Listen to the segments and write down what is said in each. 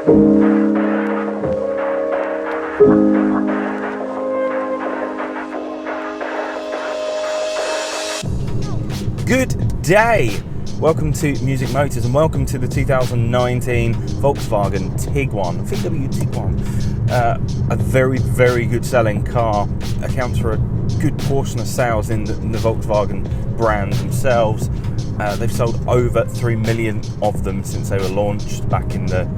Good day! Welcome to Music Motors and welcome to the 2019 Volkswagen Tiguan, VW Tiguan. A very, very good selling car, accounts for a good portion of sales in the Volkswagen brand themselves. They've sold over 3 million of them since they were launched back in the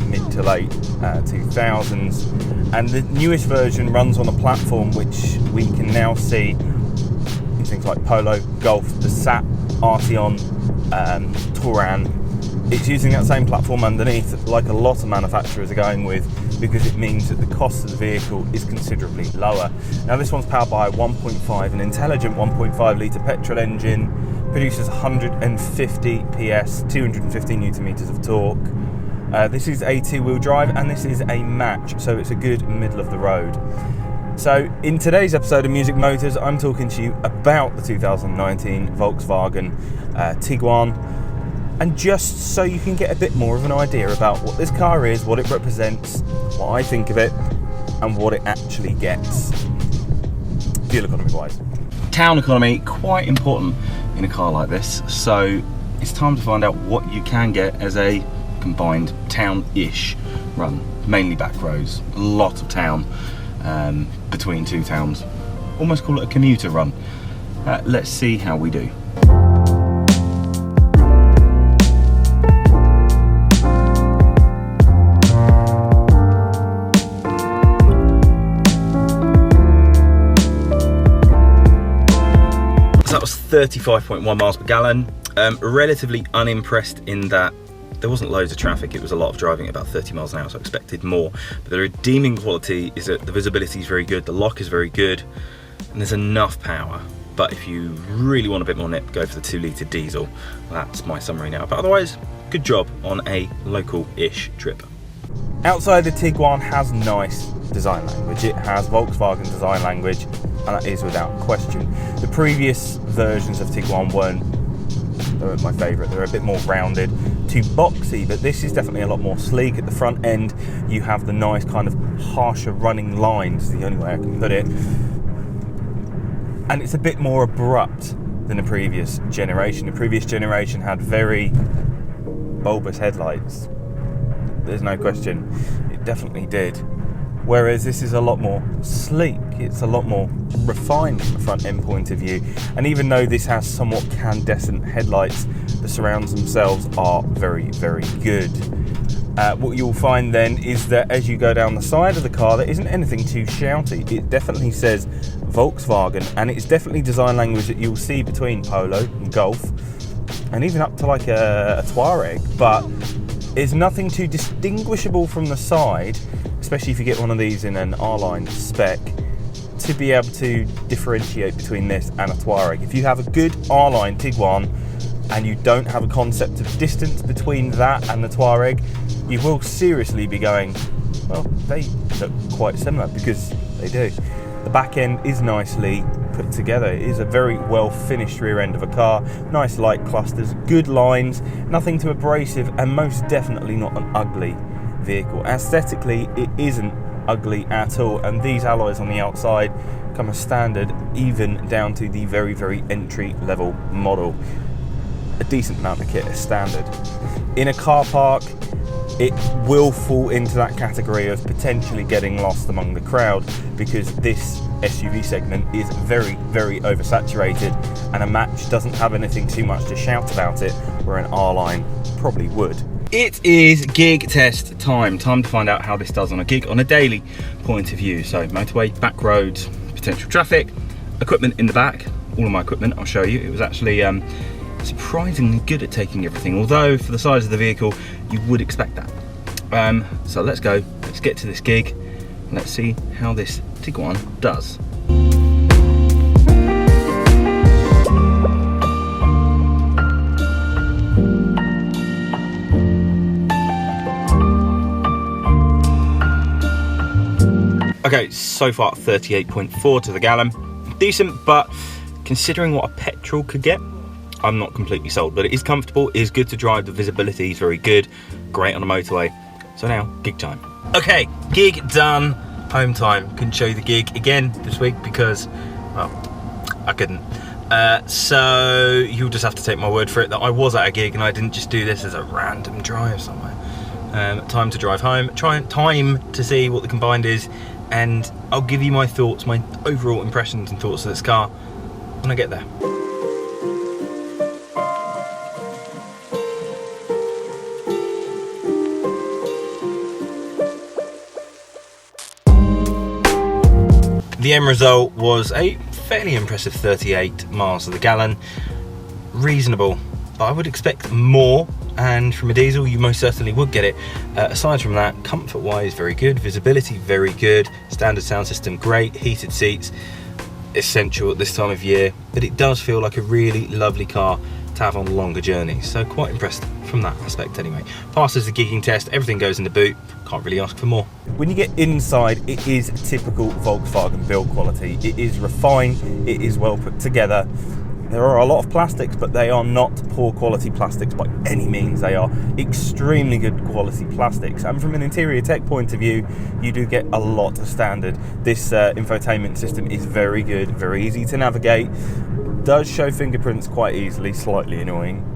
mid to late 2000s. And the newest version runs on a platform which we can now see in things like Polo, Golf, the Sat, Arteon, Touran. It's using that same platform underneath, like a lot of manufacturers are going with, because it means that the cost of the vehicle is considerably lower. Now this one's powered by an intelligent 1.5 litre petrol engine, produces 150 PS, 250 newton meters of torque. This is a two-wheel drive and this is a match, so it's a good middle of the road. So in today's episode of Music Motors, I'm talking to you about the 2019 Volkswagen Tiguan, and just so you can get a bit more of an idea about what this car is, what it represents, what I think of it, and what it actually gets, fuel economy wise. Town economy, quite important in a car like this, so it's time to find out what you can get as a combined town-ish run, mainly back roads, a lot of town between two towns, almost call it a commuter run. Let's see how we do. So that was 35.1 miles per gallon. Relatively unimpressed in that there wasn't loads of traffic, it was a lot of driving at about 30 miles an hour, so I expected more. But the redeeming quality is that the visibility is very good, the lock is very good, and there's enough power. But if you really want a bit more nip, go for the 2 litre diesel. That's my summary now. But otherwise, good job on a local-ish trip. Outside, the Tiguan has nice design language. It has Volkswagen design language, and that is without question. The previous versions of Tiguan weren't my favourite. They're a bit more rounded, too boxy, but this is definitely a lot more sleek. At the front end, you have the nice kind of harsher running lines, the only way I can put it. And it's a bit more abrupt than the previous generation. The previous generation had very bulbous headlights. There's no question, it definitely did. Whereas this is a lot more sleek, it's a lot more refined from a front end point of view. And even though this has somewhat candescent headlights, the surrounds themselves are very, very good. What you'll find then is that as you go down the side of the car, there isn't anything too shouty. It definitely says Volkswagen, and it's definitely design language that you'll see between Polo and Golf, and even up to like a Touareg, but it's nothing too distinguishable from the side, especially if you get one of these in an R-Line spec, to be able to differentiate between this and a Touareg. If you have a good R-Line Tiguan and you don't have a concept of distance between that and the Touareg, you will seriously be going, well, they look quite similar, because they do. The back end is nicely put together. It is a very well finished rear end of a car, nice light clusters, good lines, nothing too abrasive, and most definitely not an ugly vehicle. Aesthetically, it isn't ugly at all, and these alloys on the outside come as standard, even down to the very, very entry level model. A decent amount of kit is standard. In a car park, it will fall into that category of potentially getting lost among the crowd, because this SUV segment is very, very oversaturated, and a match doesn't have anything too much to shout about it, where an R-Line probably would. It is gig test time to find out how this does on a gig, on a daily point of view. So motorway, back roads, potential traffic, equipment in the back, all of my equipment I'll show you. It was actually surprisingly good at taking everything, although for the size of the vehicle you would expect that. So let's go, let's get to this gig, let's see how this Tiguan does. Okay, so far 38.4 to the gallon. Decent, but considering what a petrol could get, I'm not completely sold. But it is comfortable, it is good to drive, the visibility is very good, great on the motorway. So now, gig time. Okay, gig done, home time. Couldn't show you the gig again this week because, well, I couldn't. So you'll just have to take my word for it that I was at a gig and I didn't just do this as a random drive somewhere. Time to drive home, time to see what the combined is, and I'll give you my thoughts, my overall impressions and thoughts of this car when I get there. The end result was a fairly impressive 38 miles to the gallon. Reasonable, but I would expect more, and from a diesel you most certainly would get it. Aside from that, comfort wise very good, visibility very good, standard sound system great, heated seats essential at this time of year, but it does feel like a really lovely car to have on longer journeys, so quite impressed from that aspect anyway. Passes the gigging test, everything goes in the boot, can't really ask for more. When you get inside, it is typical Volkswagen build quality. It is refined, it is well put together. There are a lot of plastics, but they are not poor quality plastics by any means. They are extremely good quality plastics. And from an interior tech point of view, you do get a lot of standard. This infotainment system is very good, very easy to navigate. Does show fingerprints quite easily, slightly annoying,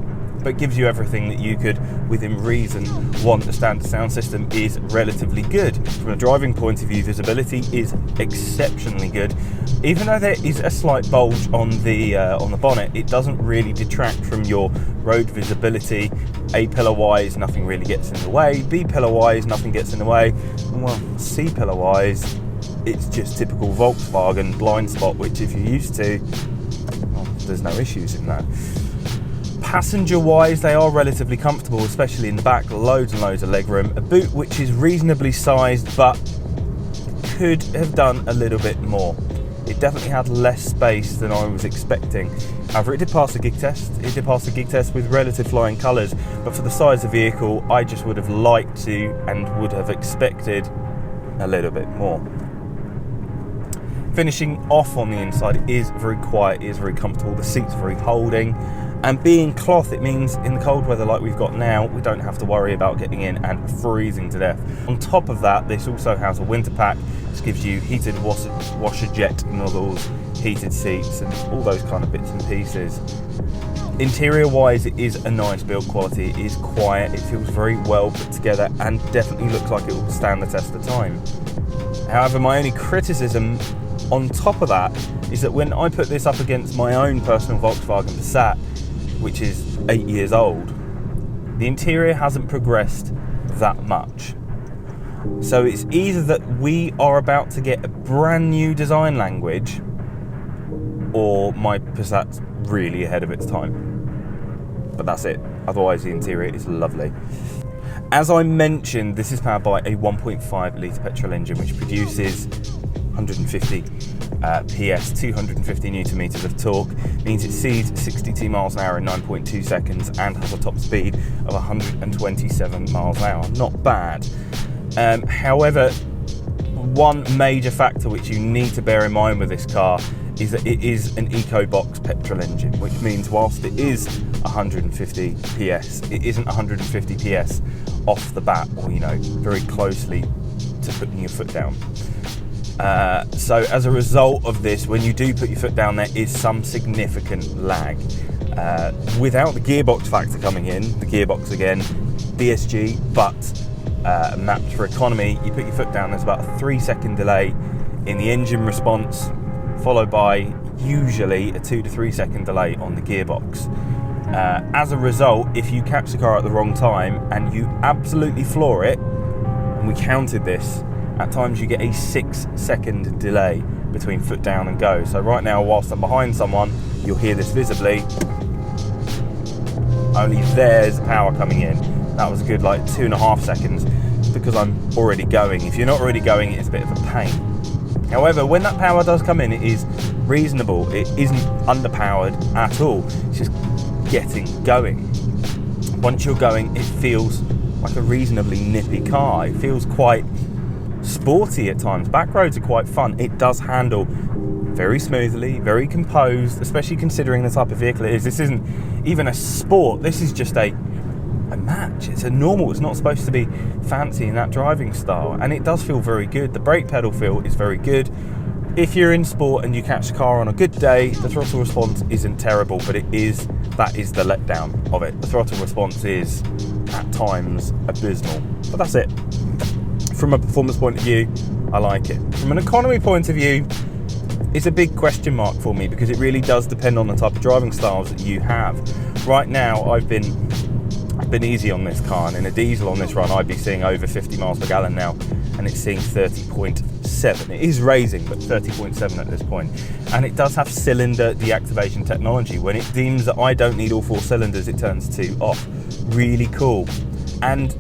but gives you everything that you could, within reason, want. The standard sound system is relatively good. From a driving point of view, visibility is exceptionally good. Even though there is a slight bulge on the bonnet, it doesn't really detract from your road visibility. A pillar wise, nothing really gets in the way. B pillar wise, nothing gets in the way. Well, C pillar wise, it's just typical Volkswagen blind spot, which if you're used to, well, there's no issues in that. Passenger wise, they are relatively comfortable, especially in the back. Loads and loads of legroom. A boot which is reasonably sized, but could have done a little bit more. It definitely had less space than I was expecting. However, it did pass the gig test. It did pass the gig test with relative flying colours, but for the size of the vehicle, I just would have liked to and would have expected a little bit more. Finishing off on the inside, it is very quiet, it is very comfortable. The seats are very holding. And being cloth, it means in the cold weather like we've got now, we don't have to worry about getting in and freezing to death. On top of that, this also has a winter pack, which gives you heated washer jet nozzles, heated seats, and all those kind of bits and pieces. Interior wise, it is a nice build quality. It is quiet, it feels very well put together, and definitely looks like it will stand the test of time. However, my only criticism on top of that is that when I put this up against my own personal Volkswagen Passat, which is 8 years old, the interior hasn't progressed that much. So it's either that we are about to get a brand new design language, or my Passat's really ahead of its time. But that's it. Otherwise, the interior is lovely. As I mentioned, this is powered by a 1.5 litre petrol engine, which produces 150 PS, 250 newton meters of torque, means it sees 62 miles an hour in 9.2 seconds and has a top speed of 127 miles an hour. Not bad. However, one major factor which you need to bear in mind with this car is that it is an EcoBox petrol engine, which means whilst it is 150 PS, it isn't 150 PS off the bat, or very closely to putting your foot down. So as a result of this, when you do put your foot down, there is some significant lag. Without the gearbox factor coming in, the gearbox again, BSG, but mapped for economy, you put your foot down, there's about a 3-second delay in the engine response, followed by usually a 2 to 3 second delay on the gearbox. As a result, if you catch the car at the wrong time and you absolutely floor it, and we counted this, at times you get a 6-second delay between foot down and go. So right now, whilst I'm behind someone, you'll hear this visibly. Only there's power coming in. That was a good 2.5 seconds because I'm already going. If you're not already going, it's a bit of a pain. However, when that power does come in, it is reasonable. It isn't underpowered at all. It's just getting going. Once you're going, it feels like a reasonably nippy car. It feels quite sporty at times. Back roads are quite fun. It does handle very smoothly, very composed, especially considering the type of vehicle it is. This isn't even a sport. This is just a a match. It's a normal, it's not supposed to be fancy in that driving style, and it does feel very good. The brake pedal feel is very good. If you're in sport and you catch the car on a good day, the throttle response isn't terrible, but that is the letdown of it. The throttle response is at times abysmal, but that's it. From a performance point of view, I like it. From an economy point of view, it's a big question mark for me, because it really does depend on the type of driving styles that you have. Right now, I've been easy on this car, and in a diesel on this run, I'd be seeing over 50 miles per gallon now, and it's seeing 30.7. It is raising, but 30.7 at this point. And it does have cylinder deactivation technology. When it deems that I don't need all 4 cylinders, it turns 2 off. Really cool. And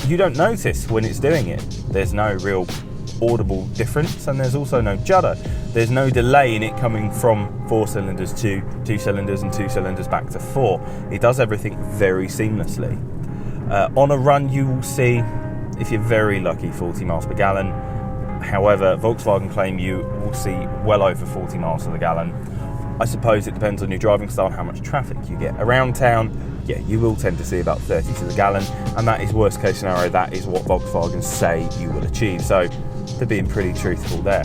you don't notice when it's doing it. There's no real audible difference, and there's also no judder. There's no delay in it coming from 4 cylinders to 2 cylinders and 2 cylinders back to 4. It does everything very seamlessly. On a run, you will see, if you're very lucky, 40 miles per gallon. However, Volkswagen claim you will see well over 40 miles to the gallon. I suppose it depends on your driving style and how much traffic you get. Around town, yeah, you will tend to see about 30 to the gallon, and that is worst case scenario. That is what Volkswagen say you will achieve. So they're being pretty truthful there.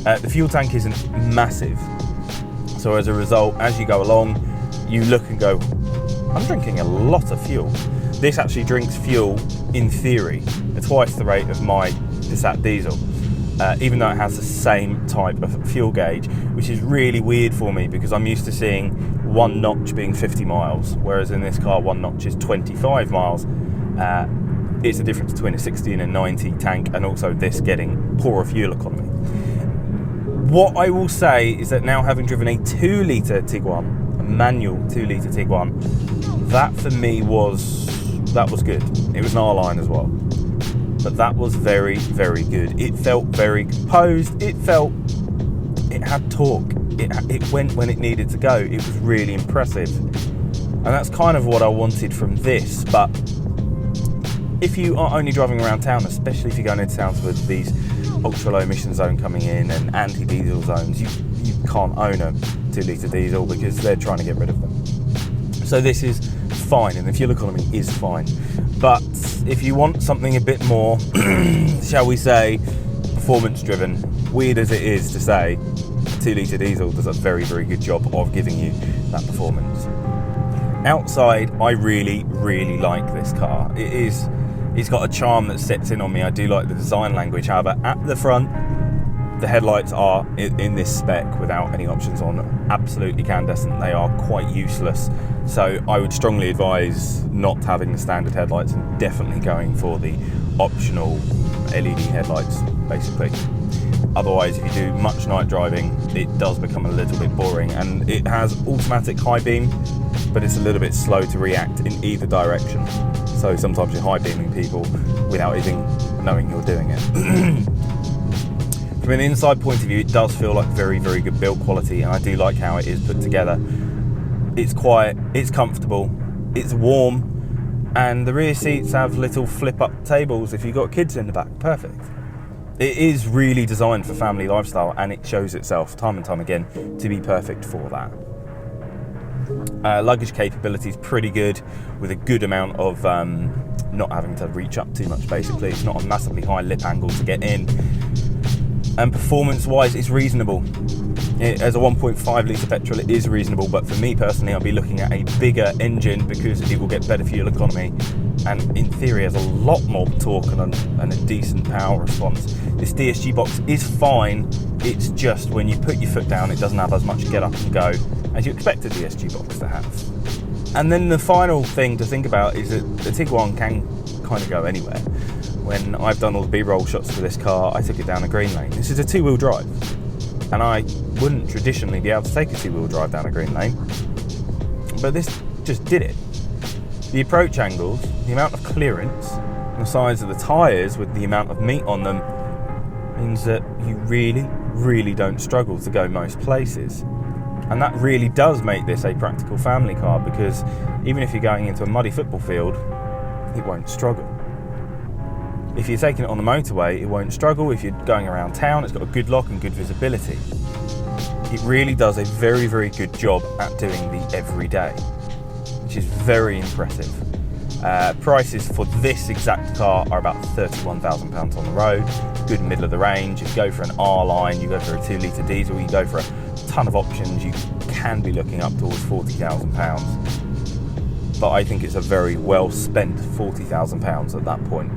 The fuel tank isn't massive, so as a result, as you go along, you look and go, I'm drinking a lot of fuel. This actually drinks fuel, in theory, at twice the rate of my Passat diesel, even though it has the same type of fuel gauge, which is really weird for me, because I'm used to seeing one notch being 50 miles, whereas in this car, one notch is 25 miles. It's the difference between a 60 and a 90 tank, and also this getting poorer fuel economy. What I will say is that now, having driven a 2-litre Tiguan, a manual 2-litre Tiguan, that for me was good. It was an R-Line as well, but that was very, very good. It felt very composed. It had torque. It went when it needed to go. It was really impressive, and that's kind of what I wanted from this. But if you are only driving around town, especially if you're going into towns with these ultra low emission zone coming in and anti-diesel zones, you can't own a 2-litre diesel, because they're trying to get rid of them. So this is fine, and the fuel economy is fine. But if you want something a bit more, shall we say, performance driven, weird as it is to say, a 2-litre diesel does a very, very good job of giving you that performance. Outside, I really, really like this car. It's got a charm that sets in on me. I do like the design language. However, at the front, the headlights are, in this spec, without any options on, absolutely incandescent. They are quite useless. So I would strongly advise not having the standard headlights, and definitely going for the optional LED headlights, basically. Otherwise, if you do much night driving, it does become a little bit boring. And it has automatic high beam, but it's a little bit slow to react in either direction. So sometimes you're high beaming people without even knowing you're doing it. From an inside point of view, it does feel like very, very good build quality, and I do like how it is put together. It's quiet, it's comfortable, it's warm, and the rear seats have little flip-up tables if you've got kids in the back. Perfect. It is really designed for family lifestyle, and it shows itself time and time again to be perfect for that. Luggage capability is pretty good, with a good amount of not having to reach up too much, basically. It's not a massively high lip angle to get in. And performance-wise, it's reasonable. As a 1.5 litre petrol, it is reasonable, but for me personally, I'll be looking at a bigger engine, because it will get better fuel economy, and in theory has a lot more torque and a decent power response. This DSG box is fine. It's just when you put your foot down, it doesn't have as much get up and go as you expect a DSG box to have. And then the final thing to think about is that the Tiguan can kind of go anywhere. When I've done all the B-roll shots for this car, I took it down a green lane. This is a 2-wheel drive, and I wouldn't traditionally be able to take a 2-wheel drive down a green lane, but this just did it. The approach angles, the amount of clearance, the size of the tyres with the amount of meat on them means that you really, really don't struggle to go most places. And that really does make this a practical family car, because even if you're going into a muddy football field, it won't struggle. If you're taking it on the motorway, it won't struggle. If you're going around town, it's got a good lock and good visibility. It really does a very, very good job at doing the everyday, which is very impressive. Prices for this exact car are about £31,000 on the road, good middle of the range. If you go for an R line, you go for a 2 litre diesel, you go for a ton of options, you can be looking up towards £40,000. But I think it's a very well spent £40,000 at that point.